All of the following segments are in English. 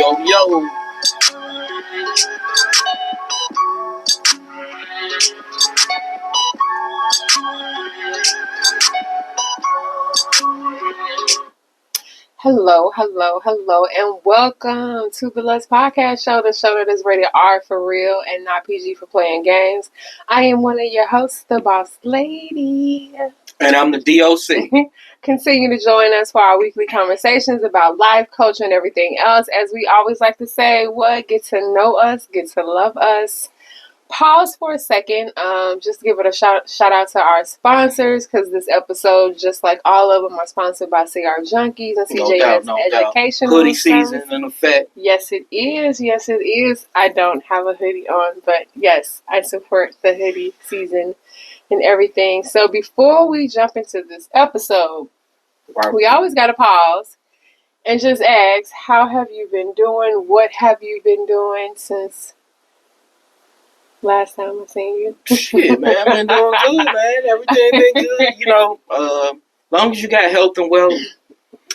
Yo. Hello, and welcome to the Let's Podcast Show, the show that is rated R for real and not PG for playing games. I am one of your hosts, the Boss Lady. And I'm the D.O.C. Continue to join us for our weekly conversations about life, culture, and everything else. As we always like to say, get to know us, get to love us. Pause for a second. Just give it a shout out to our sponsors, because this episode, just like all of them, are sponsored by CR Junkies and CJS Educational. Hoodie season in effect. Yes, it is. Yes, it is. I don't have a hoodie on, but yes, I support the hoodie season and everything. So before we jump into this episode, we always got to pause and just ask, how have you been doing? What have you been doing since last time I seen you? Shit, man, I've been doing good, man. Everything been good, long as you got health and wealth,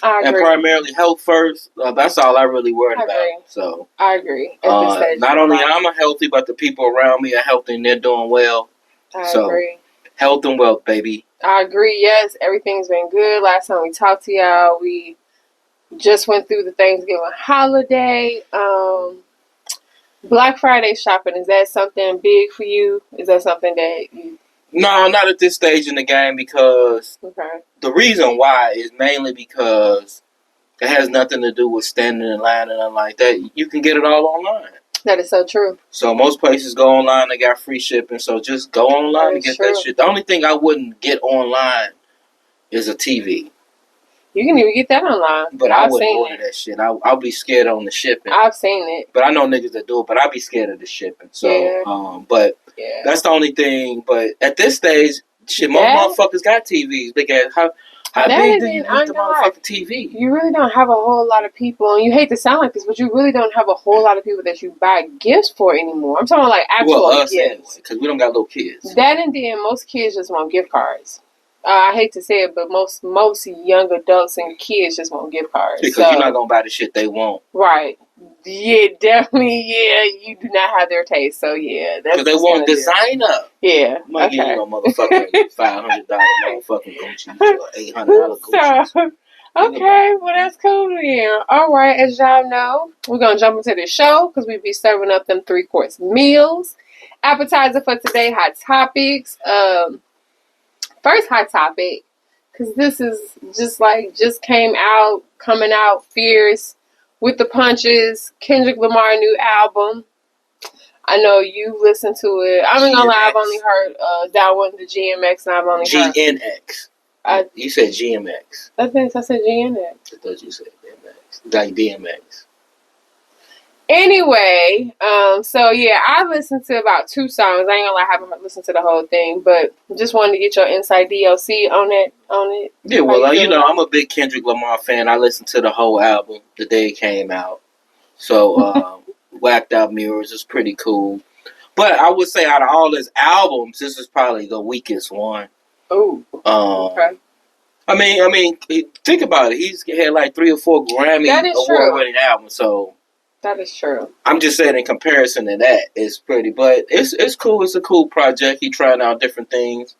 and primarily health first, that's all I really worried about. So I agree. Not only I'm healthy, but the people around me are healthy and they're doing well. I agree. Health and wealth, baby. I agree. Yes, everything's been good. Last time we talked to y'all, we just went through the Thanksgiving holiday. Black Friday shopping, is that something big for you? Is that something that you... No, not at this stage in the game, because the reason why is mainly because it has nothing to do with standing in line and nothing like that. You can get it all online. That is so true. So most places go online, they got free shipping, so just go online and get that shit. The only thing I wouldn't get online is a TV. You can even get that online. But I wouldn't order that shit. I'll be scared on the shipping. I've seen it. But I know niggas that do it, but I'll be scared of the shipping. So, that's the only thing. But at this stage, shit, most motherfuckers got TVs. Big ass. How big do you need the motherfucking TV? You really don't have a whole lot of people, and you hate to sound like this, but you really don't have a whole lot of people that you buy gifts for anymore. I'm talking like actual gifts. Anyway, because we don't got little kids. That and then most kids just want gift cards. I hate to say it, but most young adults and kids just want gift cards. Because you're not going to buy the shit they want. Right. Yeah, definitely, yeah. You do not have their taste, so yeah. Because they want designer. Yeah, I'm not getting no motherfucking $500 motherfucking Gucci or $800 Gucci. Okay, well, that's cool then. All right, as y'all know, we're going to jump into the show because we be serving up them 3-course meals. Appetizer for today, hot topics. First hot topic, because this is coming out fierce with the punches. Kendrick Lamar new album. I know you listened to it. I'm not gonna lie, I've only heard that one, the GMX, and I've only heard GNX. You said GMX. I think I said GNX. I thought you said DMX. Like DMX. Anyway, so yeah, I listened to about 2 songs. I ain't gonna lie, I haven't listened to the whole thing, but just wanted to get your insight, D.O.C. on it. Yeah, well, I'm a big Kendrick Lamar fan. I listened to the whole album the day it came out. So, Whacked Out Mirrors is pretty cool. But I would say out of all his albums, this is probably the weakest one. Oh, okay. I mean, think about it. He's had like 3 or 4 Grammy award-winning albums, so... That is true. I'm just saying in comparison to that, it's pretty, but it's cool. It's a cool project. He trying out different things.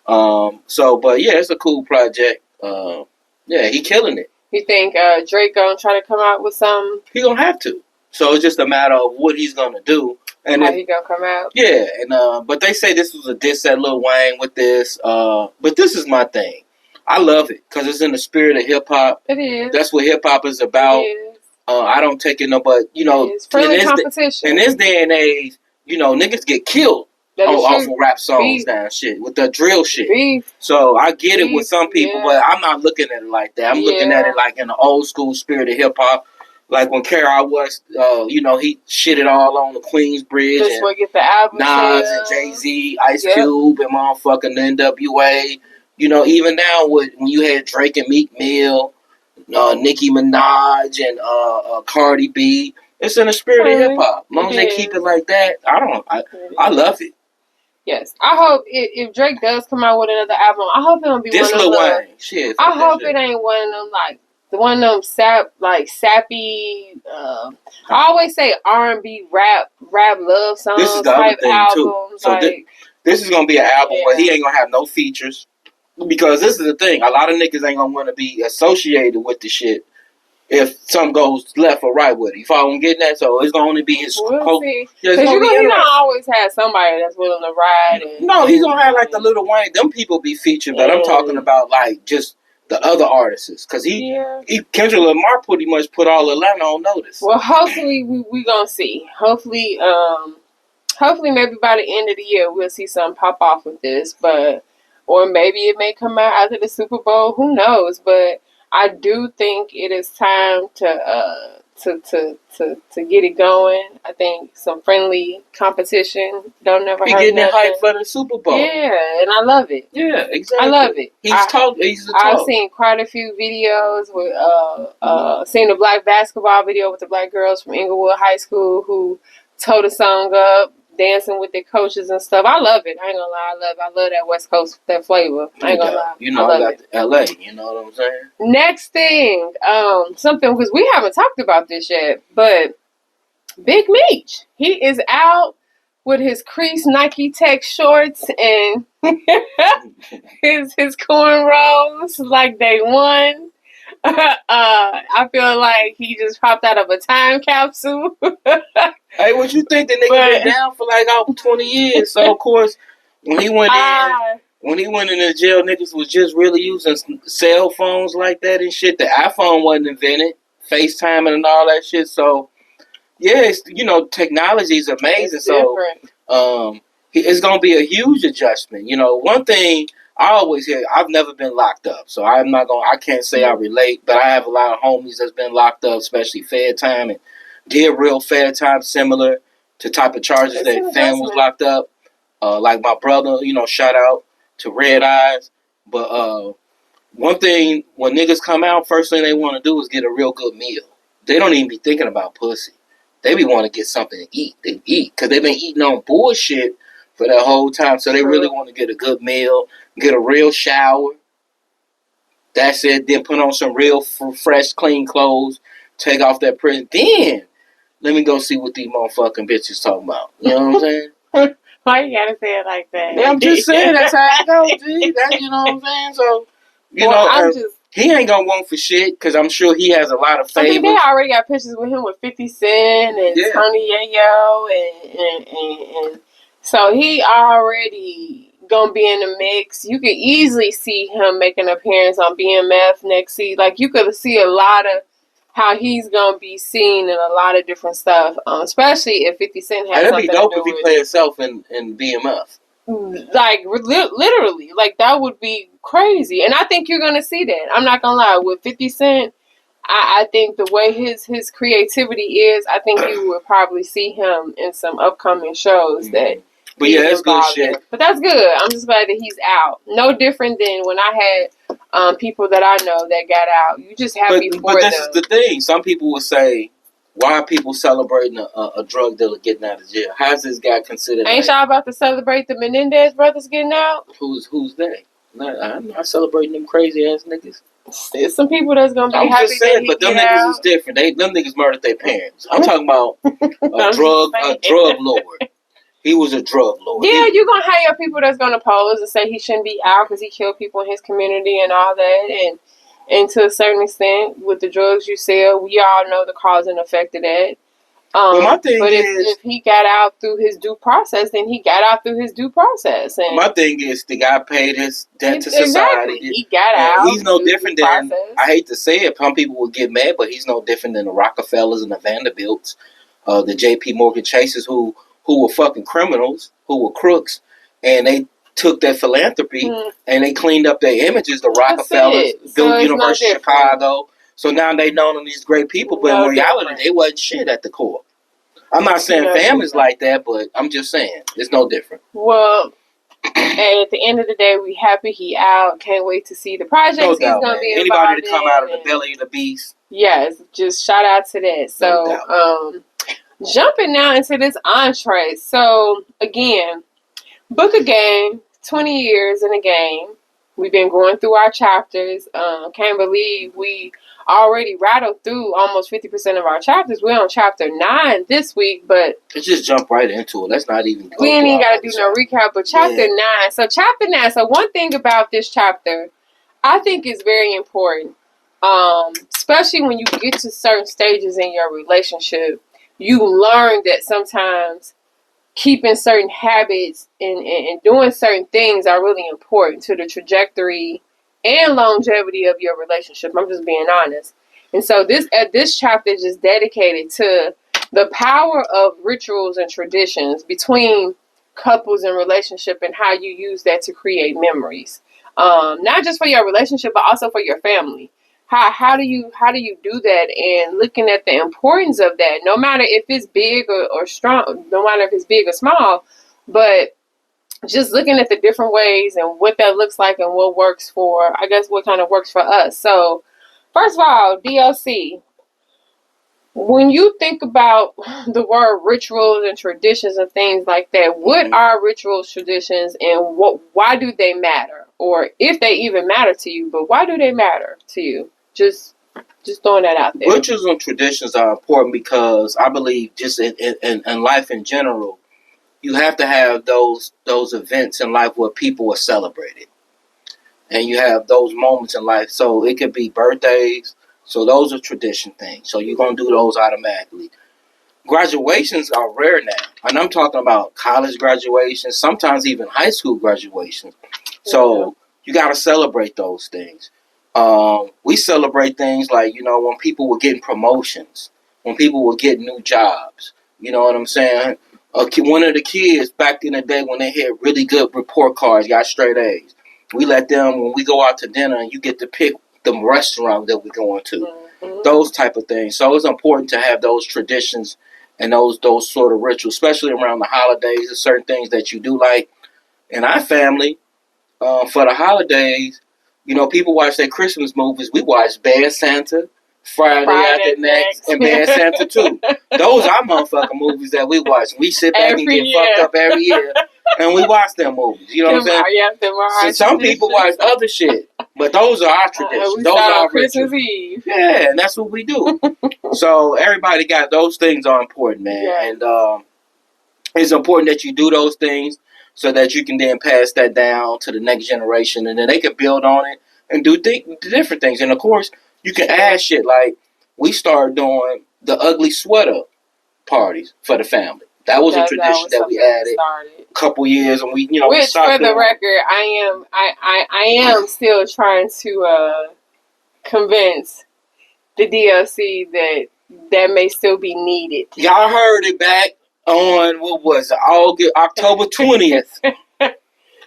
But yeah, it's a cool project. He killing it. You think Drake gonna try to come out with some? He gonna have to. So it's just a matter of what he's gonna do and how he gonna come out. Yeah, and but they say this was a diss at Lil Wayne with this. But this is my thing. I love it because it's in the spirit of hip hop. It is. That's what hip hop is about. It is. I don't take it it's friendly competition. In this day and age, niggas get killed off of rap songs now and shit, with the drill shit. So I get it with some people, but I'm not looking at it like that. I'm looking at it like in the old school spirit of hip hop. Like when Kara West, he shitted all on the Queensbridge. Just and get the album Nas and Jay-Z, Ice Cube and motherfucking NWA. Even now when you had Drake and Meek Mill, Nicki Minaj and Cardi B. It's in the spirit of hip hop. As long as they keep it like that, I love it. Yes, I hope if Drake does come out with another album, I hope it don't be this one of Lil them. Wayne. Shit, I hope it ain't one of them like the one of them sappy. I always say R&B rap love songs. This is the other thing albums, too. So this is gonna be an album where he ain't gonna have no features, because this is the thing. A lot of niggas ain't gonna want to be associated with the shit if something goes left or right with it. You follow what I'm getting at? So it's gonna only be his. We'll see. Because you know he don't always have somebody that's willing to ride. No, he's gonna have like the Lil Wayne. Them people be featured, but I'm talking about like just the other artists, because Kendrick Lamar pretty much put all Atlanta on notice. Well, hopefully we gonna see. Hopefully maybe by the end of the year we'll see something pop off with this, or maybe it may come out after the Super Bowl. Who knows? But I do think it is time to get it going. I think some friendly competition don't never hurt. He getting it hyped for the Super Bowl. Yeah, and I love it. Yeah, exactly. I love it. I've seen quite a few videos with seen a black basketball video with the black girls from Inglewood High School who tore the song up, dancing with their coaches and stuff. I love it. I ain't gonna lie. I love that West Coast, that flavor. I ain't gonna lie. You know, I got the LA. You know what I'm saying? Next thing, something, because we haven't talked about this yet, but Big Meech, he is out with his creased Nike Tech shorts and his cornrows like they won. I feel like he just popped out of a time capsule. Hey, what you think? The nigga been down for like over 20 years. So of course, when he went into jail, niggas was just really using cell phones like that and shit. The iPhone wasn't invented, FaceTiming and all that shit. So yeah, technology is amazing. So it's gonna be a huge adjustment. You know, one thing I always hear, I've never been locked up, so I can't say I relate, but I have a lot of homies that's been locked up, especially Fed time, and did real Fed time similar to type of charges that fam was locked up. Like my brother, shout out to Red Eyes. But one thing, when niggas come out, first thing they want to do is get a real good meal. They don't even be thinking about pussy. They be want to get something to eat. They eat because they've been eating on bullshit for that whole time. So they really want to get a good meal, get a real shower. That's it. Then put on some real fresh, clean clothes. Take off that prison. Then let me go see what these motherfucking bitches talking about. You know what I'm saying? Why you gotta say it like that? Yeah, I'm just saying that's how it goes, G. You know what I'm saying? So, he ain't gonna want for shit because I'm sure he has a lot of favors. I think they already got pictures with him with 50 Cent and Tony Yayo and so he already gonna be in the mix. You could easily see him making an appearance on BMF next season. Like you could see a lot of how he's gonna be seen in a lot of different stuff, especially if 50 Cent has something to do with it. That'd be dope if he played himself in BMF. Like literally, like that would be crazy, and I think you're gonna see that. I'm not gonna lie, with 50 Cent, I think the way his creativity is, I think you would probably see him in some upcoming shows that. But yeah, that's good shit. But that's good. I'm just glad that he's out. No different than when I had people that I know that got out. You just happy for them. But this is the thing. Some people would say, why are people celebrating a drug dealer getting out of jail? How's this guy considered? Ain't y'all about to celebrate the Menendez brothers getting out? Who's they? I'm not celebrating them crazy ass niggas. There's some people that's gonna be happy that he but them niggas out. Is different. Them niggas murdered their parents. I'm talking about a drug lord. He was a drug lord. Yeah, you're going to have people that's going to pose and say he shouldn't be out because he killed people in his community and all that. And to a certain extent, with the drugs you sell, we all know the cause and effect of that. Well, my thing is, if he got out through his due process, then he got out through his due process. And my thing is, the guy paid his debt to society. Exactly. He got out. He's no different than, I hate to say it, some people will get mad, but he's no different than the Rockefellers and the Vanderbilts, the J.P. Morgan Chases who were fucking criminals, who were crooks, and they took that philanthropy and they cleaned up their images. The Rockefellers built University of Chicago. So now they known them these great people, but in reality, they wasn't shit at the core. I'm not saying families like that, but I'm just saying it's no different. Well, and at the end of the day, we happy he out. Can't wait to see the projects he's going to be involved in. Anybody to come out of the belly of the beast. Yes, just shout out to that. So, jumping now into this entree. So, again, book a game, 20 years in a game. We've been going through our chapters. Can't believe we already rattled through almost 50% of our chapters. We're on chapter 9 this week, but let's just jump right into it. Let's not even. We ain't even got to do no recap. But chapter 9. So chapter 9. So one thing about this chapter, I think is very important. Especially when you get to certain stages in your relationship, you learn that sometimes keeping certain habits and doing certain things are really important to the trajectory and longevity of your relationship. I'm just being honest. And so this chapter is just dedicated to the power of rituals and traditions between couples and relationship and how you use that to create memories. Not just for your relationship, but also for your family. How do you do that, and looking at the importance of that, no matter if it's big or strong, no matter if it's big or small, but just looking at the different ways and what that looks like and what works for, I guess, what kind of works for us. So first of all, D.O.C., when you think about the word rituals and traditions and things like that, what are rituals, traditions, and why do they matter? Or if they even matter to you, but why do they matter to you? Just throwing that out there. Rituals and traditions are important because I believe just in life in general, you have to have those events in life where people are celebrated. And you have those moments in life. So it could be birthdays. So those are tradition things. So you're going to do those automatically. Graduations are rare now. And I'm talking about college graduations, sometimes even high school graduations. So you got to celebrate those things. We celebrate things like, when people were getting promotions, when people were getting new jobs. You know what I'm saying? One of the kids back in the day when they had really good report cards, got straight A's. We let them, when we go out to dinner, and you get to pick the restaurant that we're going to. Those type of things. So it's important to have those traditions and those sort of rituals, especially around the holidays. There's certain things that you do like. In our family, for the holidays, people watch their Christmas movies. We watch Bad Santa, Friday After Next, and Bad Santa 2. Those are motherfucking movies that we watch. We sit back and get fucked up every year, and we watch them movies. You know what I'm saying? So some people watch other shit, but those are our traditions. Those are our Christmas Eve. Yeah, and that's what we do. So everybody got those things are important, man. Yeah. And it's important that you do those things, so that you can then pass that down to the next generation, and then they can build on it and do different things. And of course, you can add shit like we started doing the ugly sweater parties for the family. That was a tradition that we added a couple years, and we, which for the record, I am still trying to convince the D.O.C. that may still be needed. Y'all heard it back on, what was it, October 20th,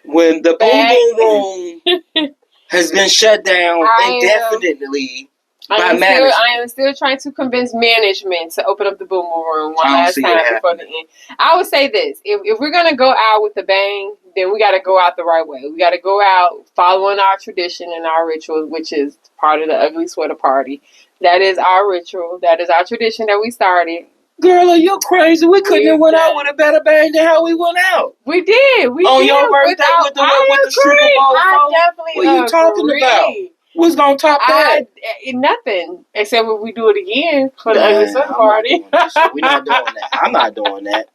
when the Boom Boom Room has been shut down indefinitely by management. I am still trying to convince management to open up the Boom Boom Room one last time before the end. I would say this, if we're going to go out with a bang, then we got to go out the right way. We got to go out following our tradition and our rituals, which is part of the ugly sweater party. That is our ritual. That is our tradition that we started. Girl, are you crazy? We couldn't have went out with a better bang than how we went out. We did. On your birthday with the stripper ball. I definitely What are you talking about? What's going to top that? Nothing. Except when we do it again for the ugly sweater party. We're not doing that. I'm not doing that.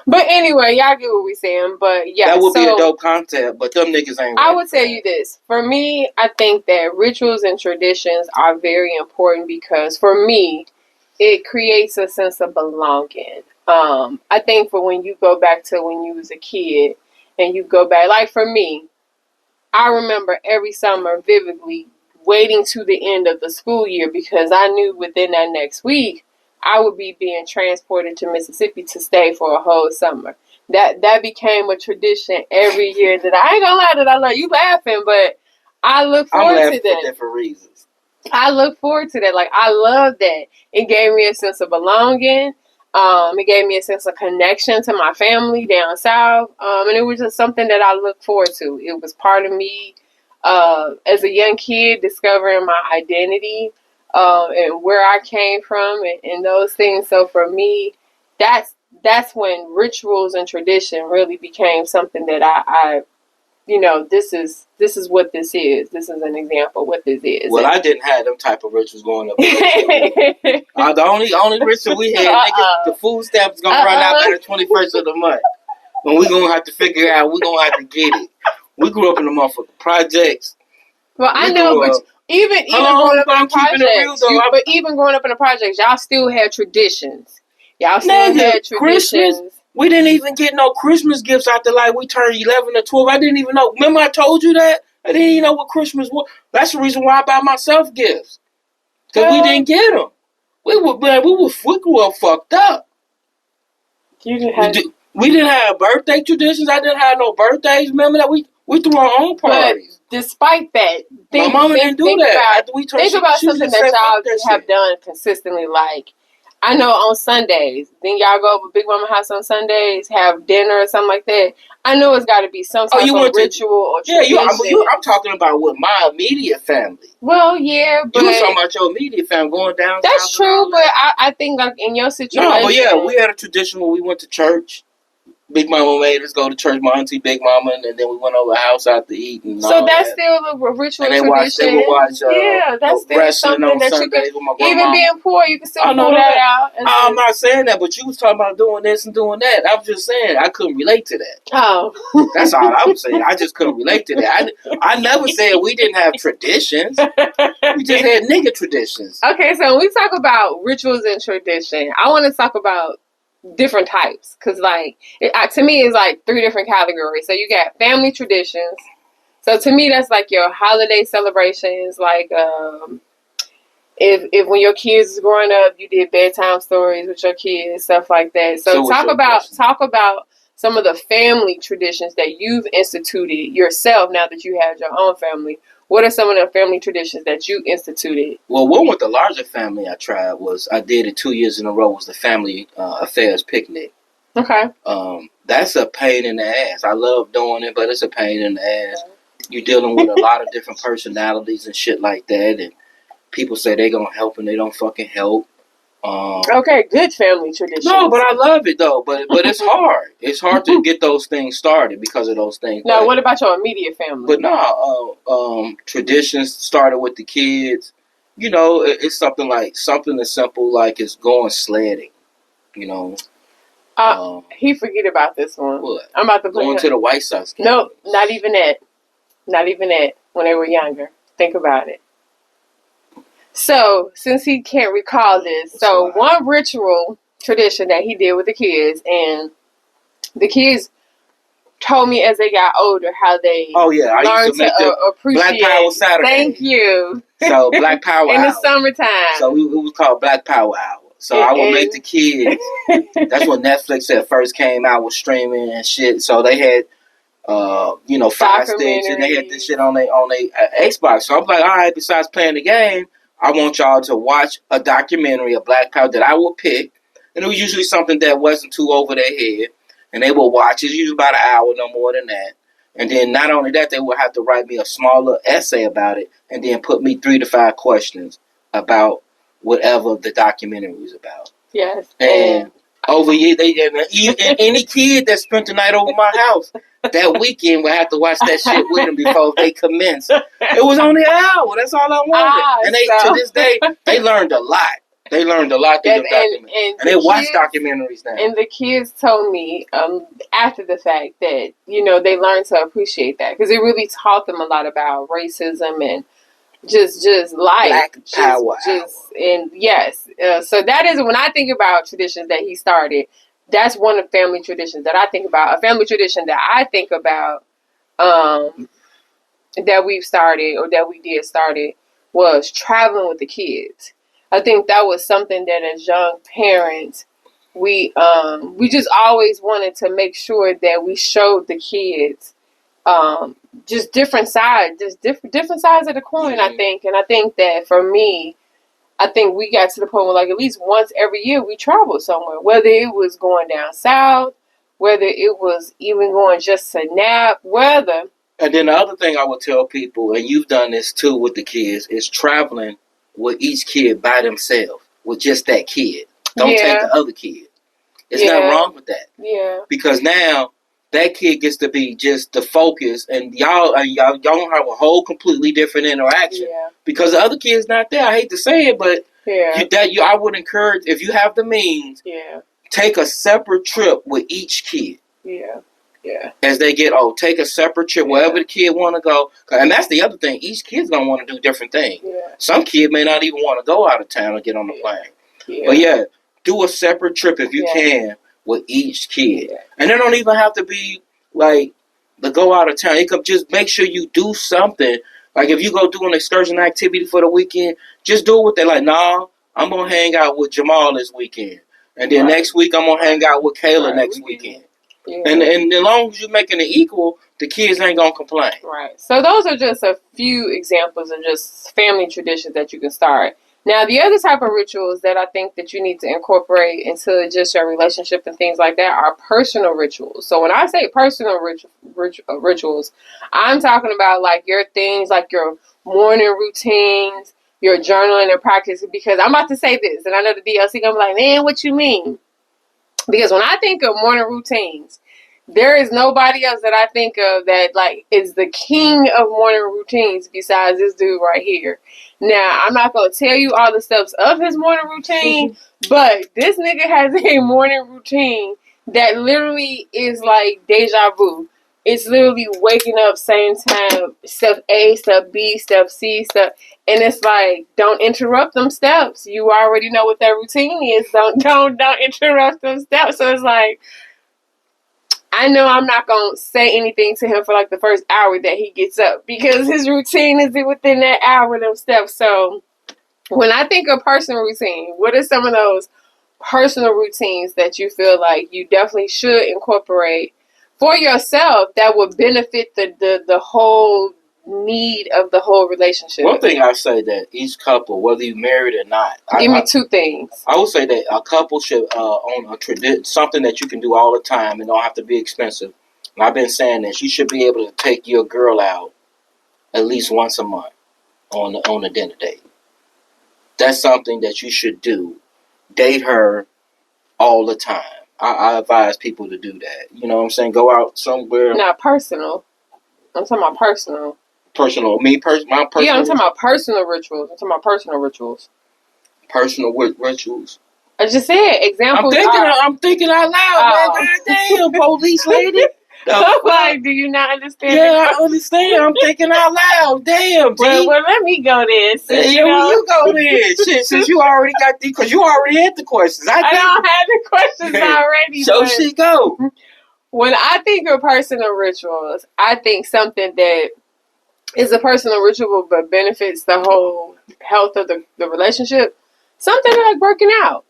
But anyway, y'all get what we're saying. But yeah, that would be a dope concept, but them niggas ain't. I would tell you this. For me, I think that rituals and traditions are very important because for me, it creates a sense of belonging. I think for when you go back to when you was a kid and you go back, like for me, I remember every summer vividly waiting to the end of the school year because I knew within that next week I would be being transported to Mississippi to stay for a whole summer. That became a tradition every year that I ain't gonna lie that I love. You laughing, but I look forward to that. For different reasons. I look forward to that. Like, I love that. It gave me a sense of belonging. It gave me a sense of connection to my family down south. And it was just something that I look forward to. It was part of me as a young kid discovering my identity and where I came from and those things. So for me, that's when rituals and tradition really became something that I this is what this is. This is an example of what this is. Well, I didn't have them type of rituals going up. The only ritual we had, niggas, the food stamps gonna run out by the 21st of the month. And we're gonna have to figure out, we're gonna have to get it. We grew up in the motherfucking projects. Well, I know, but even growing up in the projects, but even growing up in the projects, y'all still had traditions. Y'all still had traditions. Christmas, we didn't even get no Christmas gifts after like we turned 11 or 12. I didn't even know. Remember I told you that? I didn't even know what Christmas was. That's the reason why I buy myself gifts. Because we didn't get them. We grew up fucked up. You didn't have... We didn't have birthday traditions. I didn't have no birthdays. Remember that? We threw our own parties. But despite that, my mama didn't do that. Think about something that y'all have done consistently. Like, I know on Sundays, then y'all go over Big Mama house on Sundays, have dinner or something like that. I know it's got to be some type of ritual or tradition. I'm talking about with my immediate family. Well, yeah, but... You were talking about your immediate family going down. That's true, but I think like in your situation... No, but yeah, we had a tradition when we went to church. Big Mama made us go to church, my auntie Big Mama, and then we went over the house out to eat. And so that's still a ritual and tradition. They would watch that's still something that you could, even being poor, you can still pull that out. I'm not saying that, but you was talking about doing this and doing that. I was just saying I couldn't relate to that. Oh. That's all I was saying. I just couldn't relate to that. I never said we didn't have traditions. We just had nigga traditions. Okay, so when we talk about rituals and tradition, I want to talk about different types, because like to me it's like 3 different categories. So you got family traditions. So to me that's like your holiday celebrations, like if when your kids was growing up you did bedtime stories with your kids, stuff like that. So talk about some of the family traditions that you've instituted yourself now that you have your own family. What are some of the family traditions that you instituted? Well, one with the larger family I tried was, I did it 2 years in a row, was the family affairs picnic. Okay. That's a pain in the ass. I love doing it, but it's a pain in the ass. You're dealing with a lot of different personalities and shit like that, and people say they gonna help and they don't fucking help. Okay, good family tradition. No, but I love it though. But it's hard. It's hard to get those things started because of those things. Now, what about your immediate family? But no, traditions started with the kids. You know, it's something as simple like it's going sledding. You know. He forget about this one. What? I'm about to going to the White Sox game. No, not even that. Not even that. When they were younger, think about it. So, since he can't recall this, one ritual tradition that he did with the kids, and the kids told me as they got older how they I used to make the appreciate. Black Power Saturday. Thank you. So Black Power in Hour. the summertime. So it was called Black Power Hour. So I would make the kids. That's when Netflix at first came out with streaming and shit. So they had. 5 Sticks, and they had this shit on their Xbox. So I'm like, all right, besides playing the game, I want y'all to watch a documentary of Black Power that I will pick. And it was usually something that wasn't too over their head. And they will watch it, usually about an hour, no more than that. And then not only that, they will have to write me a smaller essay about it and then put me 3 to 5 questions about whatever the documentary was about. Yes. And over here, any kid that spent the night over my house that weekend would have to watch that shit with them before they commence. It was only an hour. That's all I wanted. And to this day, they learned a lot. They learned a lot through the documentaries. And they watch documentaries now. And the kids told me after the fact that, they learned to appreciate that. Because it really taught them a lot about racism and just life. Black Power. And yes. So that is, when I think about traditions that he started, that's one of the family traditions that I think about. A family tradition that I think about that we've started or that we did started was traveling with the kids. I think that was something that as young parents, we just always wanted to make sure that we showed the kids just different sides, different sides of the coin, mm-hmm. I think. And I think that for me, I think we got to the point where like at least once every year we traveled somewhere, whether it was going down south, whether it was even going just to nap, whether. And then the other thing I would tell people, and you've done this too with the kids, is traveling with each kid by themselves, with just that kid. Don't take the other kid. There's nothing wrong with that. Yeah. Because now that kid gets to be just the focus, and y'all don't have a whole completely different interaction because the other kid's not there. I hate to say it, but I would encourage, if you have the means, take a separate trip with each kid. Yeah. As they get old, take a separate trip wherever the kid want to go, and that's the other thing. Each kid's gonna want to do different things. Some kid may not even want to go out of town and get on the plane. But do a separate trip if you can with each kid, and it don't even have to be like the go out of town. It could just make sure you do something. Like if you go do an excursion activity for the weekend, just do it with them. Like, nah, I'm gonna hang out with Jamal this weekend, and then next week I'm gonna hang out with Kayla next weekend. And as long as you're making it equal, the kids ain't gonna complain. Right. So those are just a few examples of just family traditions that you can start. Now, the other type of rituals that I think that you need to incorporate into just your relationship and things like that are personal rituals. So when I say personal rituals, I'm talking about like your things, like your morning routines, your journaling and practice. Because I'm about to say this, and I know the D.O.C. gonna be like, man, what you mean? Because when I think of morning routines, there is nobody else that I think of that like is the king of morning routines besides this dude right here. Now, I'm not going to tell you all the steps of his morning routine, but this nigga has a morning routine that literally is like deja vu. It's literally waking up same time, step A, step B, step C, step, and it's like, don't interrupt them steps. You already know what that routine is. Don't interrupt them steps. So it's like, I know I'm not going to say anything to him for like the first hour that he gets up because his routine is within that hour, them steps. So when I think of personal routine, what are some of those personal routines that you feel like you definitely should incorporate for yourself that would benefit the whole need of the whole relationship? One thing I say that each couple, whether you're married or not, give me two things. I would say that a couple should own something that you can do all the time and don't have to be expensive. And I've been saying this: you should be able to take your girl out at least once a month on a dinner date. That's something that you should do. Date her all the time. I advise people to do that. You know what I'm saying? Go out somewhere. Not personal. I'm talking about personal. Personal. My personal. Yeah, I'm talking about personal rituals. Personal rituals. I just said examples. I'm thinking out loud, man. Goddamn, police lady. Like, do you not understand? Yeah, I understand. I'm thinking out loud. Damn, well, let me go there. You go there. Shit, since you already got because you already had the questions. I don't have the questions already. So she go. When I think of personal rituals, I think something that is a personal ritual but benefits the whole health of the relationship. Something like working out.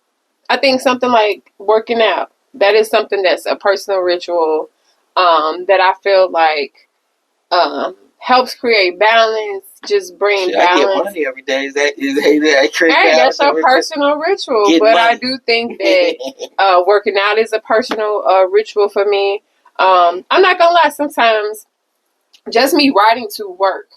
I think something like working out. That is something that's a personal ritual that I feel like helps create balance, just bring balance. I get money every day. Is that crazy? Hey, that's your personal ritual. But money. I do think that working out is a personal ritual for me. I'm not gonna lie, sometimes just me riding to work,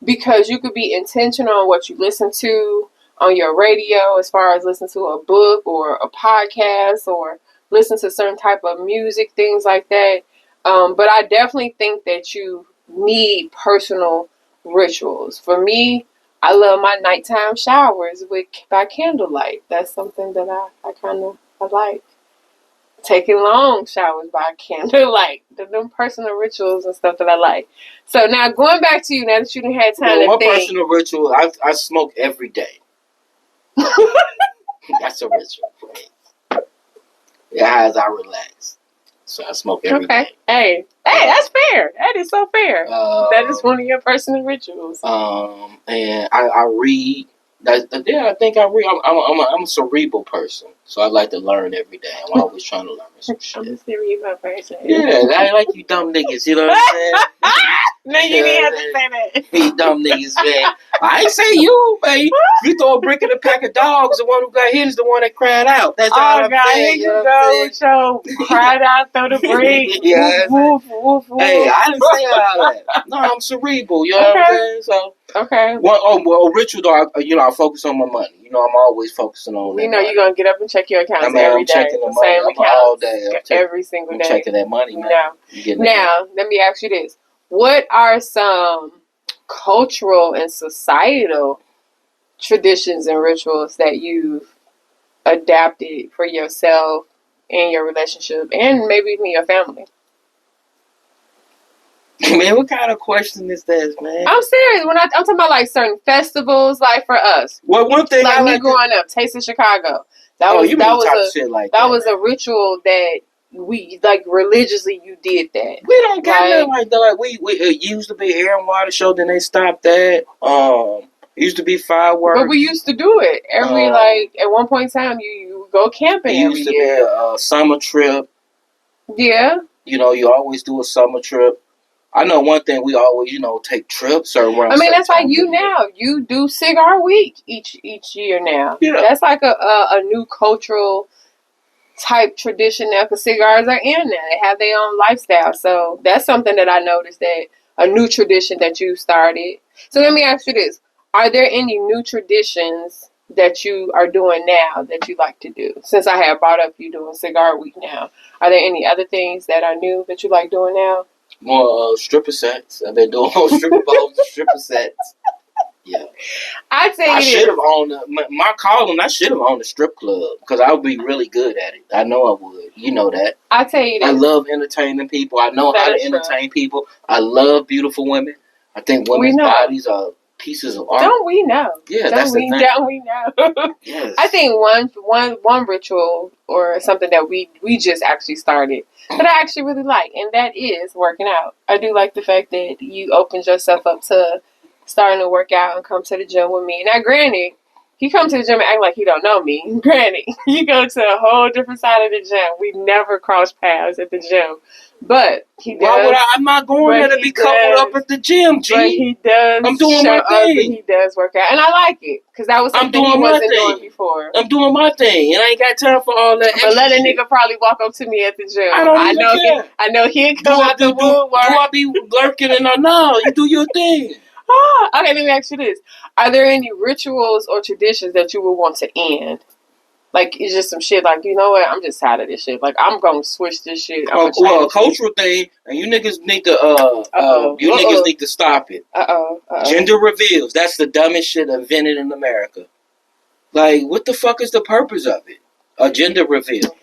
because you could be intentional on what you listen to on your radio, as far as listen to a book or a podcast or listen to certain type of music, things like that. But I definitely think that you need personal rituals. For me, I love my nighttime showers by candlelight. That's something that I like. Taking long showers by candlelight. Them personal rituals and stuff that I like. So now going back to you, now that you done had time to think. My personal ritual, I smoke every day. That's a ritual for me. As I relax. So I smoke every day. Hey, that's fair. That is so fair. That is one of your personal rituals. And I read. I think I read. I'm a cerebral person, so I like to learn every day. I'm always trying to learn some shit. I'm a cerebral person. Yeah, I like you dumb niggas. You know what I'm saying? No, you didn't have to say that. These dumb niggas, man. I ain't say you, man. You throw a brick in a pack of dogs, the one who got hit is the one that cried out. That's all I'm saying. Here you go with your cried out, throw the brick. Yeah, woof, woof, woof. Hey, I didn't say all that. No, I'm cerebral, you know what I'm saying? So, okay. Well, ritual, though, I focus on my money. You know, I'm always focusing on that. You know, you're going to get up and check your accounts every day. Checking the money. Same accounts all day. every single day. I'm checking that money, man. Now, let me ask you this. What are some cultural and societal traditions and rituals that you've adapted for yourself and your relationship and maybe even your family? Man, what kind of question is this, man? I'm serious. I'm talking about like certain festivals, like for us. Well, one thing like me growing up, Taste of Chicago. That was a ritual that we like religiously. You did that. We don't get nothing like that. Like we it used to be air and water show, then they stopped that. It used to be fireworks, but we used to do it every at one point in time. You go camping. It used to be a summer trip. Yeah. You know, you always do a summer trip. I know one thing, we always, take trips or around. I mean, that's like you now. You do cigar week each year now. Yeah. That's like a new cultural type tradition now because cigars are in now. They have their own lifestyle. So that's something that I noticed, that a new tradition that you started. So let me ask you this. Are there any new traditions that you are doing now that you like to do? Since I have brought up you doing cigar week now, are there any other things that are new that you like doing now? More stripper sets. I've been doing stripper bowls and stripper sets. Yeah. I should have owned my calling. I should have owned a strip club because I would be really good at it. I know I would. You know that. I tell you this. I love entertaining people. I know how to entertain people. I love beautiful women. I think women's bodies are pieces of art. Don't we know? Yeah, that's the thing. Don't we know? Yes. I think one ritual or something that we just actually started that I actually really like, and that is working out. I do like the fact that you opened yourself up to starting to work out and come to the gym with me. Now, granted, he comes to the gym and act like he don't know me. Granted, you go to a whole different side of the gym. We never cross paths at the gym. But he does. Why would I? I'm not going there to be coupled up at the gym, G. But he does. I'm doing my thing. He does work out, and I like it because that was something he wasn't doing before. I'm doing my thing, and I ain't got time for all that. But let a nigga probably walk up to me at the gym. I don't even care. I know he'll come out the woodwork. Do I be lurking and no? You do your thing. Okay, let me ask you this: are there any rituals or traditions that you would want to end? Like, it's just some shit, like, you know what, I'm just tired of this shit. Like, I'm going to switch this shit. A cultural thing, and you niggas need to, niggas need to stop it. Gender reveals, that's the dumbest shit invented in America. Like, what the fuck is the purpose of it? A gender reveal.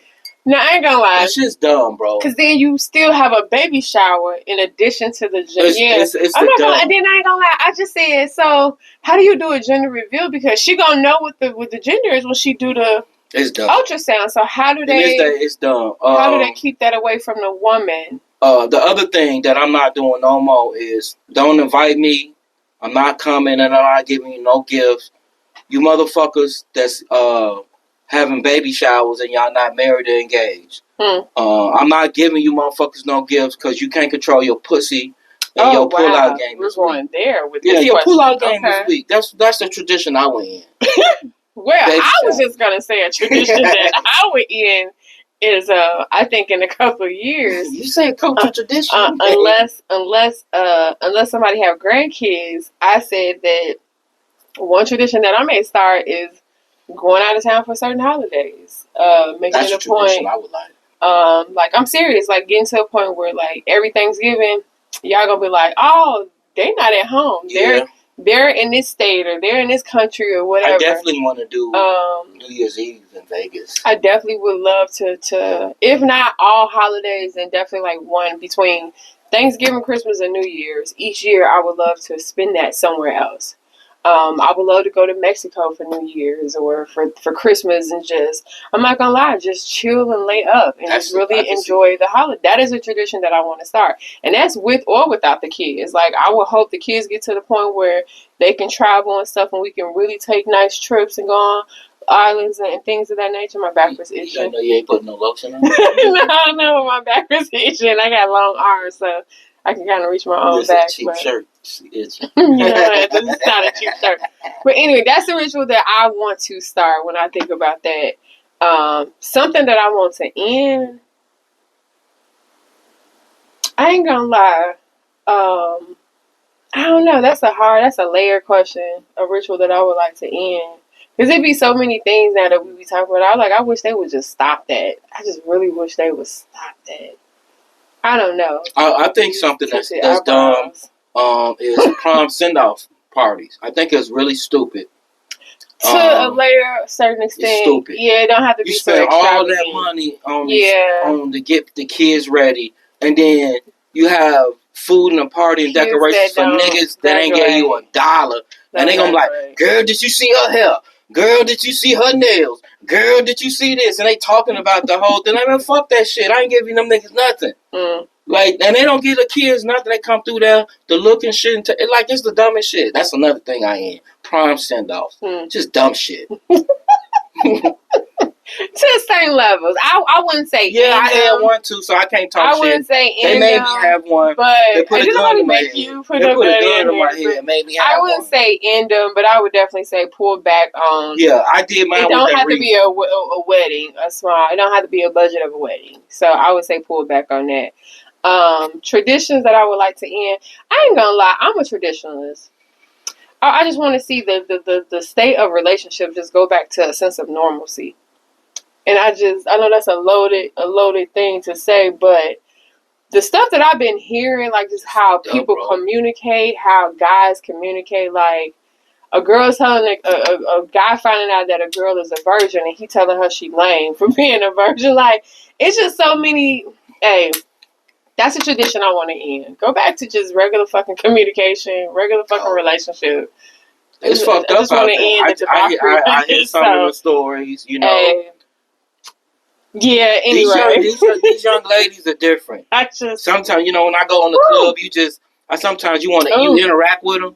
No, I ain't gonna lie. That shit's dumb, bro. Because then you still have a baby shower in addition to the gender. It's I'm not gonna, and then I ain't gonna lie. I just said, so how do you do a gender reveal? Because she gonna know what the gender is when she do the ultrasound. So how do they? It's dumb. How do they keep that away from the woman? The other thing that I'm not doing no more is don't invite me. I'm not coming, and I'm not giving you no gifts. You motherfuckers that's having baby showers and y'all not married or engaged. I'm not giving you motherfuckers no gifts because you can't control your pussy and your pull-out game. We're going there with this your pull-out game this week. That's the tradition I went in. Well, I was just gonna say a tradition that I would end is I think in a couple of years. You say cultural tradition, unless somebody have grandkids. I said that one tradition that I may start is going out of town for certain holidays. Making it a point. I would like. Like I'm serious. Like getting to a point where like every Thanksgiving, y'all gonna be like, oh, they not at home. Yeah. They're in this state or they're in this country or whatever. I definitely want to do New Year's Eve in Vegas. I definitely would love to, if not all holidays, then definitely like one between Thanksgiving, Christmas, and New Year's. Each year, I would love to spend that somewhere else. I would love to go to Mexico for New Year's or for Christmas and just, I'm not going to lie, just chill and lay up and just really enjoy the holiday. That is a tradition that I want to start. And that's with or without the kids. Like, I would hope the kids get to the point where they can travel and stuff and we can really take nice trips and go on islands and things of that nature. My back was itching. I know you ain't putting no lotion on. No, my back was itching. I got long arms, so I can kind of reach my own back. It's a cheap shirt. It's not a cheap shirt. But anyway, that's the ritual that I want to start when I think about that. Something that I want to end. I ain't gonna lie. I don't know. That's a layered question. A ritual that I would like to end. Because it'd be so many things now that we be talking about. I wish they would just stop that. I just really wish they would stop that. I don't know. I think something that's dumb is prom send-off parties. I think it's really stupid. To a certain extent. It's stupid. Yeah, it don't have to be so extravagant. You spend all that money on to get the kids ready, and then you have food and a party and decorations for niggas that ain't gave you $1. And they gonna be like, girl, did you see her hair? Girl, did you see her nails? Girl, did you see this? And they talking about the whole thing. Man, fuck that shit. I ain't giving them niggas nothing. And they don't give the kids nothing. They come through there, the look and shit. It's the dumbest shit. That's another thing I ain't. Prom send-offs. Just dumb shit. To the same levels. I wouldn't say I had one too, so I can't talk shit. I wouldn't say they made me have one. But they put a gun in my head. I wouldn't say end them, but I would definitely say pull back on. Yeah, I did mine. It don't have to be a wedding, a small. It don't have to be a budget of a wedding. So I would say pull back on that. Traditions that I would like to end. I ain't gonna lie, I'm a traditionalist. I just want to see the state of relationships just go back to a sense of normalcy. And I know that's a loaded thing to say, but the stuff that I've been hearing, like just how people communicate, how guys communicate, like a girl telling a guy finding out that a girl is a virgin and he telling her she lame for being a virgin. Like, it's just so many. Hey, that's a tradition I want to end. Go back to just regular fucking communication, regular fucking relationship. It's fucked up out there. I hear some of the stories, you know. Yeah, anyway. These young ladies are different. Sometimes, when I go on the club, sometimes you want to interact with them.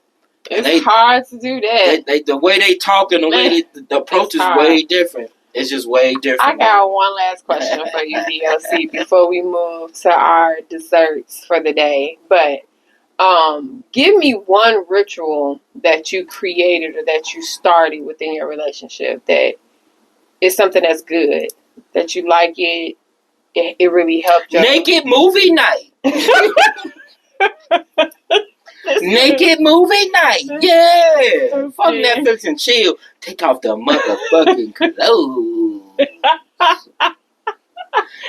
It's hard to do that. The way they talk and the way the approach is way different. It's just way different. I got one last question for you, D.O.C, before we move to our desserts for the day. But give me one ritual that you created or that you started within your relationship that is something that's good. That you like it really helped you. Naked movie night. Naked movie night. Yeah. Fuck Netflix and chill. Take off the motherfucking clothes.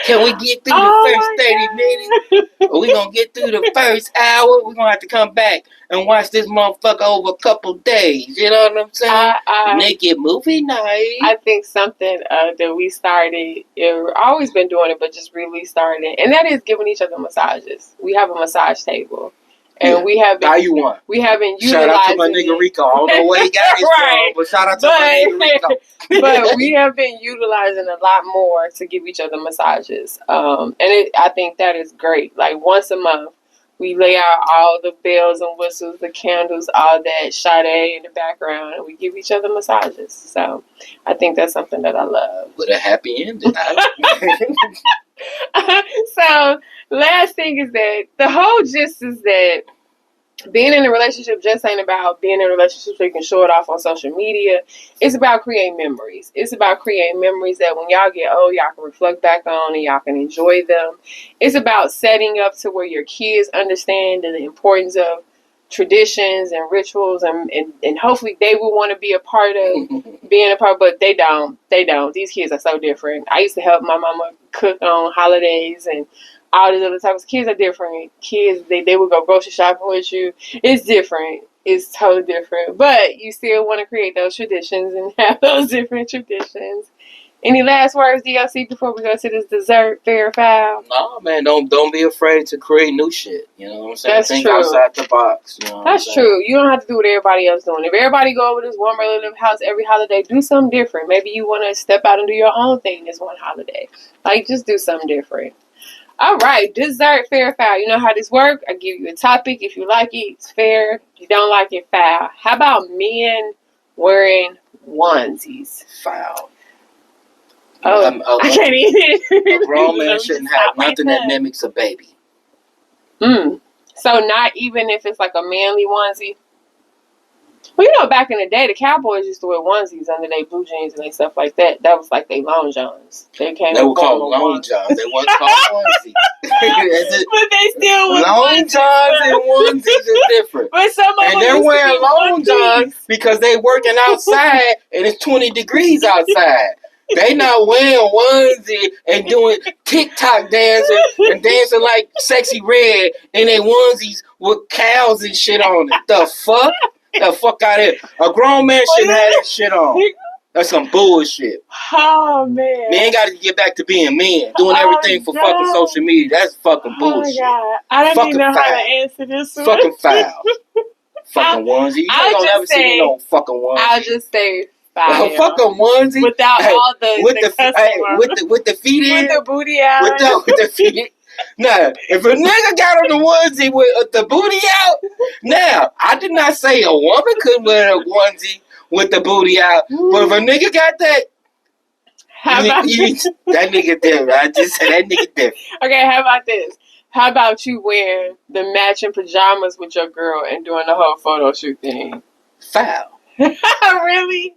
Can we get through the first 30 minutes? Or we gonna get through the first hour? We're gonna have to come back and watch this motherfucker over a couple days. You know what I'm saying? Naked movie night. I think something that we started, we've always been doing it, but just really started, and that is giving each other massages. We have a massage table. And we have been, buy you one. We haven't utilized. Shout out to my nigga Rico. I don't know where he got his from, but shout out to my nigga Rico. But we have been utilizing a lot more to give each other massages, and I think that is great. Like once a month, we lay out all the bells and whistles, the candles, all that Sade in the background, and we give each other massages. So I think that's something that I love. With a happy ending. So last thing is that the whole gist is that being in a relationship just ain't about being in a relationship so you can show it off on social media. It's about creating memories. It's about creating memories that when y'all get old, y'all can reflect back on and y'all can enjoy them. It's about setting up to where your kids understand the importance of traditions and rituals and hopefully they will want to be a part of being a part, but they don't. These kids are so different. I used to help my mama cook on holidays and all these other types of kids are different. Kids, they would go grocery shopping with you. It's different. It's totally different. But you still want to create those traditions and have those different traditions. Any last words, D.O.C, before we go to this dessert fair foul? No, man, don't be afraid to create new shit. You know what I'm saying? Think true. Outside the box. You know That's true. You don't have to do what everybody else doing. If everybody go over this one relative house every holiday, do something different. Maybe you want to step out and do your own thing this one holiday. Like, just do something different. All right, dessert fair foul. You know how this works? I give you a topic. If you like it, it's fair. If you don't like it, foul. How about men wearing onesies? Foul. Oh, I can't eat it. A grown man shouldn't have nothing that mimics a baby. So not even if it's like a manly onesie. Well, you know, back in the day, the Cowboys used to wear onesies under their blue jeans and they stuff like that. That was like they long johns. They were called long johns. They weren't called onesies. But they still were long johns and onesies is different. But some of them they're wearing long johns because they working outside and it's 20 degrees outside. They not wearing onesie and doing TikTok dancing and dancing like Sexy Red in their onesies with cows and shit on it. The fuck? The fuck out of here. A grown man shouldn't have that shit on. That's some bullshit. Oh, man. Men got to get back to being men. Doing everything for fucking social media. That's fucking bullshit. God. I don't even know how to answer this one. Fucking foul. Fucking onesie. You ain't gonna never see me no fucking onesie. I'll just say foul. Fucking onesie. Without all the with the feet in. With the booty out. With the feet in. Now, if a nigga got on the onesie with the booty out, now, I did not say a woman could wear a onesie with the booty out, but if a nigga got that, that nigga different. I just said that nigga different. Okay, how about this? How about you wearing the matching pajamas with your girl and doing the whole photo shoot thing? Foul. Really?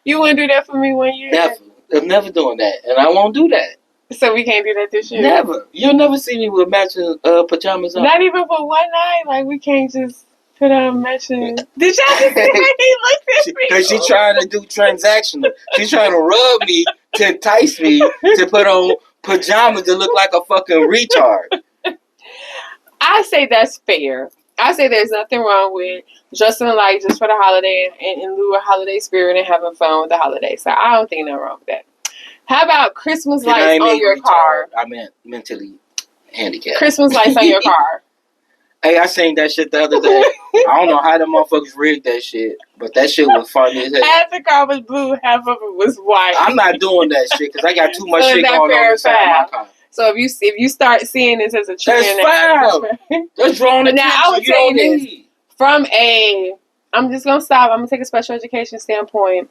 You wouldn't do that for me one year? Never. I'm never doing that, and I won't do that. So we can't do that this year? Never. You'll never see me with matching pajamas on. Not even for one night? Like, we can't just put on matching... Did y'all just see how he looked at me? Because she's trying to do transactional. She's trying to rub me to entice me to put on pajamas that look like a fucking retard. I say that's fair. I say there's nothing wrong with dressing like just for the holiday and in lieu of holiday spirit and having fun with the holiday. So I don't think nothing wrong with that. How about Christmas lights on your car? I meant mentally handicapped. Christmas lights on your car. Hey, I seen that shit the other day. I don't know how the motherfuckers rigged that shit, but that shit was funny as hell. Half the car was blue, half of it was white. I'm not doing that shit because I got too much shit going on inside my car. So if you start seeing this as a trend, that's foul. That's wrong. Now I would say this from I'm just gonna stop. I'm gonna take a special education standpoint.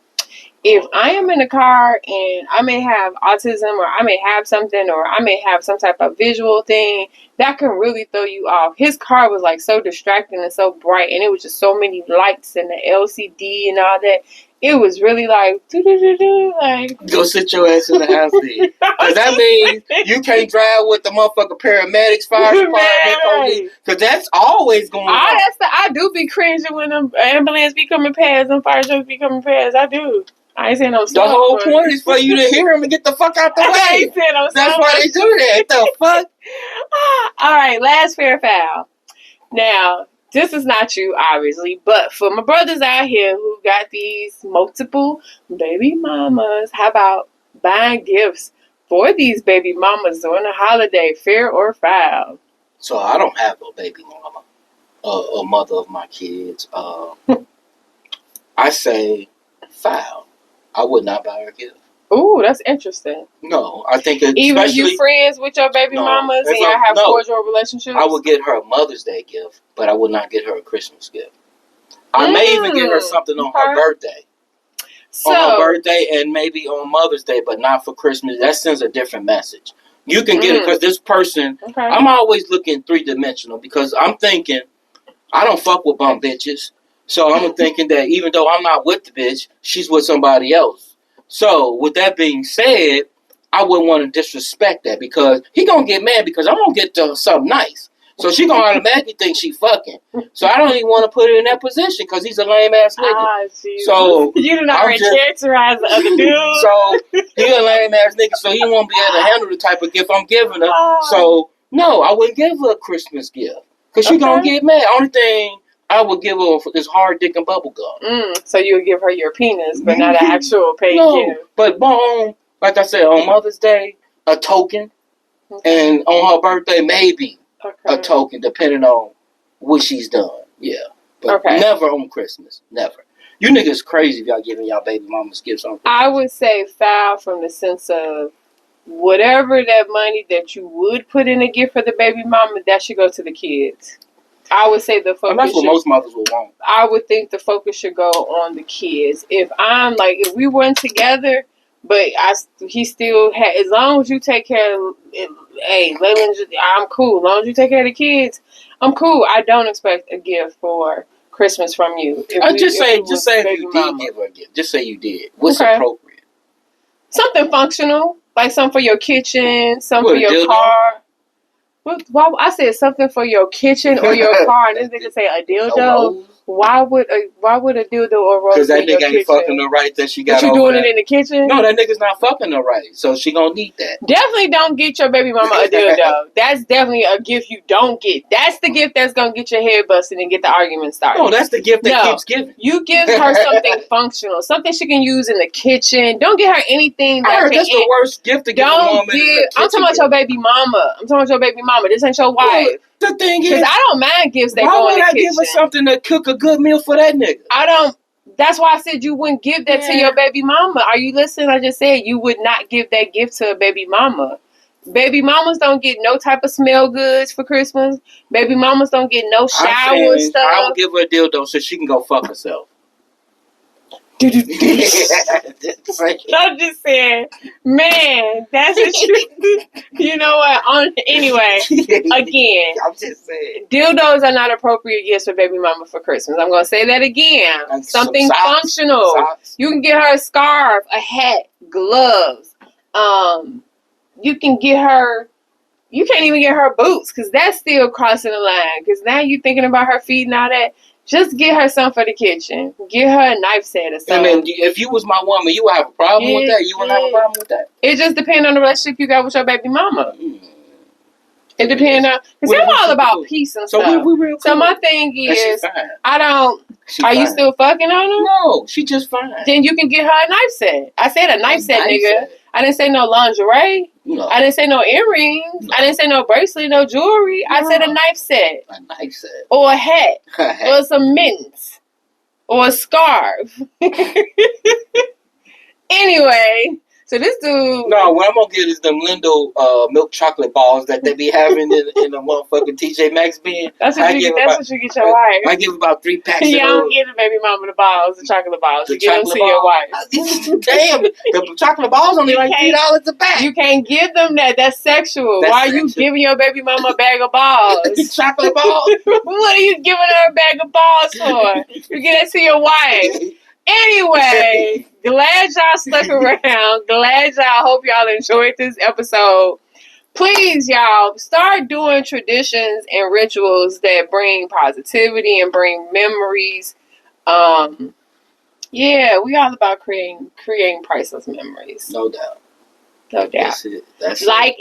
If I am in a car and I may have autism or I may have something or I may have some type of visual thing, that can really throw you off. His car was like so distracting and so bright and it was just so many lights and the LCD and all that. It was really like, like... Go sit your ass in the house then. Because that means you can't drive with the motherfucking paramedics, fire department, because that's always going on. I do be cringing when the ambulance be coming past and fire trucks be coming past. I do. I ain't saying no stuff. The whole point is for you to hear them and get the fuck out the way. I ain't saying no That's why they do that. The fuck? All right, last fair foul. Now, this is not you, obviously, but for my brothers out here who got these multiple baby mamas, how about buying gifts for these baby mamas during the holiday, fair or foul? So I don't have a baby mama, a mother of my kids. I say foul. I would not buy her a gift. Ooh, that's interesting. No, I think it, even you friends with your baby mamas and you have cordial relationships. I would get her a Mother's Day gift, but I would not get her a Christmas gift. I may even get her something on her birthday. On her birthday and maybe on Mother's Day, but not for Christmas. That sends a different message. You can get it because this person, I'm always looking 3-dimensional because I'm thinking, I don't fuck with bum bitches. So I'm thinking that even though I'm not with the bitch, she's with somebody else. So with that being said, I wouldn't want to disrespect that because he gonna get mad because I'm gonna get something nice. So she gonna automatically think she fucking. So I don't even want to put her in that position because he's a lame ass nigga. So you didn't already characterize the other dude. So he a lame ass nigga, so he won't be able to handle the type of gift I'm giving her. So no, I wouldn't give her a Christmas gift because she gonna get mad. Only thing I would give her this hard dick and bubble gum. So you would give her your penis, but not an actual paid gift. But boom, like I said, on Mother's Day, a token, and on her birthday, maybe a token, depending on what she's done. Yeah, but never on Christmas, never. You niggas crazy if y'all giving y'all baby mamas gifts on Christmas. I would say foul from the sense of whatever that money that you would put in a gift for the baby mama, that should go to the kids. I would say the focus. And that's what most mothers would want. I would think the focus should go on the kids. If we weren't together, But he still had, as long as you take care of, hey, I'm cool. As long as you take care of the kids, I'm cool. I don't expect a gift for Christmas from you. Just say if you did give her a gift. Just say you did. What's appropriate? Something functional, like something for your kitchen, something for your car. Why I said something for your kitchen or your car, and this nigga say a dildo. Why would a dildo or rose? Because that nigga ain't fucking her right that she got. But you doing it in the kitchen? No, that nigga's not fucking her right, so she gonna need that. Definitely don't get your baby mama a dildo. That's definitely a gift you don't get. That's the gift that's gonna get your head busted and get the argument started. No, that's the gift that keeps giving. You give her something functional, something she can use in the kitchen. Don't get her anything that's the worst gift to give a woman. I'm talking about your baby mama. This ain't your wife. Well, the thing is, because I don't mind gifts that go in the kitchen. Why would I give her something to cook a good meal for that nigga? I don't. That's why I said you wouldn't give that to your baby mama. Are you listening? I just said you would not give that gift to a baby mama. Baby mamas don't get no type of smell goods for Christmas. Baby mamas don't get no shower stuff. I would give her a dildo so she can go fuck herself. I'm just saying, man, that's a you know what? Anyway, again, I'm just saying, dildos are not appropriate gifts for baby mama for Christmas. I'm gonna say that again. Like something functional. Socks. You can get her a scarf, a hat, gloves. You can get her. You can't even get her boots because that's still crossing the line. Because now you're thinking about her feet and all that. Just get her something for the kitchen. Get her a knife set or something. I mean, if you was my woman, you would have a problem with that? You wouldn't have a problem with that? It just depends on the relationship you got with your baby mama. It depends on... Because I'm all about peace and stuff. We real cool. So my thing is, I don't... Are you still fucking on her? No, she just fine. Then you can get her a knife set. I said a knife set, nigga. I didn't say no lingerie. No. I didn't say no earrings. No. I didn't say no bracelet, no jewelry. No. I said a knife set. A knife set. Or a hat. Or some mittens. Or a scarf. Anyway, so this dude... No, what I'm going to get is them Lindo milk chocolate balls that they be having in the motherfucking TJ Maxx bin. That's what you get your wife. I give about 3 packs you don't get the baby mama the balls, the chocolate balls. You give them to your wife. Damn, the chocolate balls only like $3 a pack. You can't give them that. That's sexual. Why are you giving your baby mama a bag of balls? Chocolate balls? What are you giving her a bag of balls for? You give that to your wife. Anyway, glad y'all stuck around. Hope y'all enjoyed this episode. Please, y'all, start doing traditions and rituals that bring positivity and bring memories. Yeah, we all about creating priceless memories. No doubt. That's it.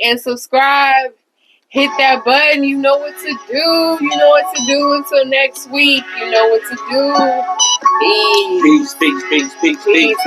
And subscribe. Hit that button. You know what to do. Until next week. You know what to do. Peace. Peace.